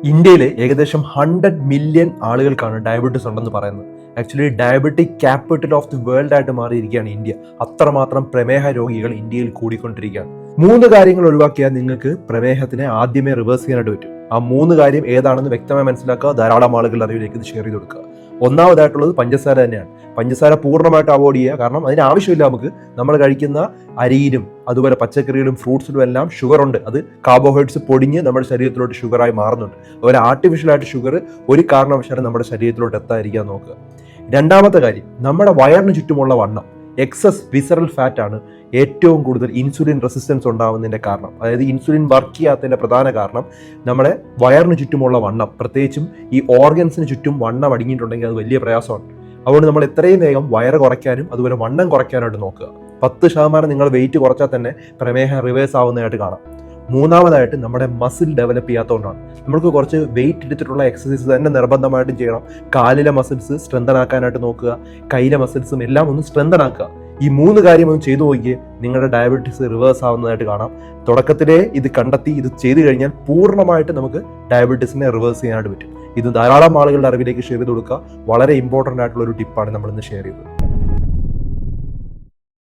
ഇന്ത്യയിൽ ഏകദേശം 100 മില്യൺ ആളുകൾക്കാണ് ഡയബറ്റീസ് ഉണ്ടെന്ന് പറയുന്നത്. Actually diabetic capital of the world ആയിട്ട് മാറിയിരിക്കുകയാണ് ഇന്ത്യ. അത്രമാത്രം പ്രമേഹ രോഗികൾ ഇന്ത്യയിൽ കൂടിക്കൊണ്ടിരിക്കുകയാണ്. 3 കാര്യങ്ങൾ ഒഴിവാക്കിയാൽ നിങ്ങൾക്ക് പ്രമേഹത്തിനെ ആദ്യമേ റിവേഴ്സ് ചെയ്യാനായിട്ട് പറ്റും. ആ 3 കാര്യം ഏതാണെന്ന് വ്യക്തമായി മനസ്സിലാക്കുക, ധാരാളം ആളുകളുടെ അറിവിലേക്ക് ഇത് ഷെയർ ചെയ്ത് കൊടുക്കുക. ഒന്നാമതായിട്ടുള്ളത് പഞ്ചസാര തന്നെയാണ്. പഞ്ചസാര പൂർണ്ണമായിട്ട് അവോയ്ഡ് ചെയ്യുക. കാരണം അതിന് ആവശ്യമില്ല. നമ്മൾ കഴിക്കുന്ന അരിയിലും അതുപോലെ പച്ചക്കറിയിലും ഫ്രൂട്ട്സിലും എല്ലാം ഷുഗർ ഉണ്ട്. അത് കാർബോഹൈഡ്രേറ്റ്സ് പൊടിഞ്ഞ് നമ്മുടെ ശരീരത്തിലോട്ട് ഷുഗറായി മാറുന്നുണ്ട്. അതുപോലെ ആർട്ടിഫിഷ്യലായിട്ട് ഷുഗർ ഒരു കാരണവശാലും നമ്മുടെ ശരീരത്തിലോട്ട് എത്താതിരിക്കാൻ നോക്കുക. രണ്ടാമത്തെ കാര്യം, നമ്മുടെ വയറിന് ചുറ്റുമുള്ള വണ്ണം, എക്സസ് വിസറൽ ഫാറ്റ് ആണ് ഏറ്റവും കൂടുതൽ ഇൻസുലിൻ റെസിസ്റ്റൻസ് ഉണ്ടാകുന്നതിന്റെ കാരണം. അതായത് ഇൻസുലിൻ വർക്ക് ചെയ്യാത്തതിന്റെ പ്രധാന കാരണം നമ്മുടെ വയറിന് ചുറ്റുമുള്ള വണ്ണം, പ്രത്യേകിച്ചും ഈ ഓർഗൻസിന് ചുറ്റും വണ്ണം അടിങ്ങിയിട്ടുണ്ടെങ്കിൽ അത് വലിയ പ്രയാസമാണ്. അതുകൊണ്ട് നമ്മൾ എത്രയും വേഗം വയറ് കുറയ്ക്കാനും അതുപോലെ വണ്ണം കുറയ്ക്കാനായിട്ട് നോക്കുക. 10% നിങ്ങൾ വെയിറ്റ് കുറച്ചാൽ തന്നെ പ്രമേഹം റിവേഴ്സ് ആവുന്നതായിട്ട് കാണാം. മൂന്നാമതായിട്ട് നമ്മുടെ മസിൽ ഡെവലപ്പ് ചെയ്യാത്തതുകൊണ്ടാണ്. നമുക്ക് കുറച്ച് വെയിറ്റ് എടുത്തിട്ടുള്ള എക്സസൈസ് തന്നെ നിർബന്ധമായിട്ടും ചെയ്യണം. കാലിലെ മസിൽസ് സ്ട്രെങ്തൻ ആക്കാനായിട്ട് നോക്കുക, കയ്യിലെ മസിൽസും എല്ലാം ഒന്ന് സ്ട്രെങ്തൻ ആക്കുക. ഈ 3 കാര്യം ഒന്ന് ചെയ്തു നോക്കിയേ നിങ്ങളുടെ ഡയബറ്റീസ് റിവേഴ്സ് ആവുന്നതായിട്ട് കാണാം. തുടക്കത്തിലേ ഇത് കണ്ടെത്തി ഇത് ചെയ്തു കഴിഞ്ഞാൽ പൂർണ്ണമായിട്ട് നമുക്ക് ഡയബറ്റീസിനെ റിവേഴ്സ് ചെയ്യാനായിട്ട് പറ്റും. ഇത് ധാരാളം ആളുകളുടെ അറിവിലേക്ക് ഷെയർ ചെയ്ത് കൊടുക്കുക. വളരെ ഇമ്പോർട്ടൻ്റ് ആയിട്ടുള്ള ഒരു ടിപ്പാണ് നമ്മൾ ഇന്ന് ഷെയർ ചെയ്തത്.